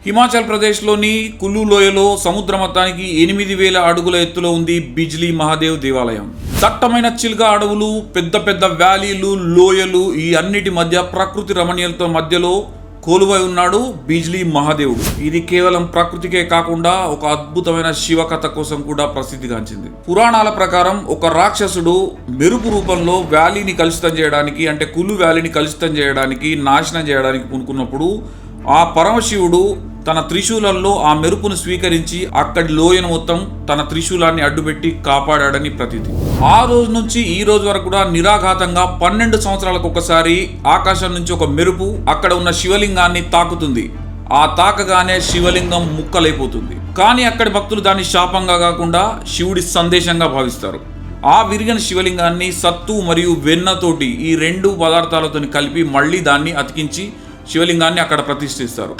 హిమాచల్ ప్రదేశ్లోని కులు లోయలో సముద్ర మట్టానికి 8,000 అడుగుల ఎత్తులో ఉంది బిజ్లీ మహాదేవ్ దేవాలయం. దట్టమైన చిల్గా అడవులు, పెద్ద పెద్ద వ్యాలీలు, లోయలు, ఈ అన్నిటి మధ్య ప్రకృతి రమణీయతతో మధ్యలో కొలువై ఉన్నాడు బిజ్లీ మహాదేవుడు. ఇది కేవలం ప్రకృతికే కాకుండా ఒక అద్భుతమైన శివకథ కోసం కూడా ప్రసిద్ధిగాంచింది. పురాణాల ప్రకారం ఒక రాక్షసుడు మెరుపు రూపంలో వ్యాలీని కలుషితం చేయడానికి, అంటే కులు వ్యాలీని కలుషితం చేయడానికి, నాశనం చేయడానికి పూనుకున్నప్పుడు ఆ పరమశివుడు తన త్రిశూలంలో ఆ మెరుపును స్వీకరించి అక్కడి లోయను మొత్తం తన త్రిశూలాన్ని అడ్డుపెట్టి కాపాడాడని ప్రతీతి. ఆ రోజు నుంచి ఈ రోజు వరకు కూడా నిరాఘాతంగా 12 సంవత్సరాలకు ఒకసారి ఆకాశం నుంచి ఒక మెరుపు అక్కడ ఉన్న శివలింగాన్ని తాకుతుంది. ఆ తాకగానే శివలింగం ముక్కలైపోతుంది. కానీ అక్కడి భక్తులు దాన్ని శాపంగా కాకుండా శివుడి సందేశంగా భావిస్తారు. ఆ విరిగిన శివలింగాన్ని సత్తు మరియు వెన్నతోటి, ఈ 2 పదార్థాలతో కలిపి మళ్ళీ దాన్ని అతికించి శివలింగాన్ని అక్కడ ప్రతిష్ఠిస్తారు.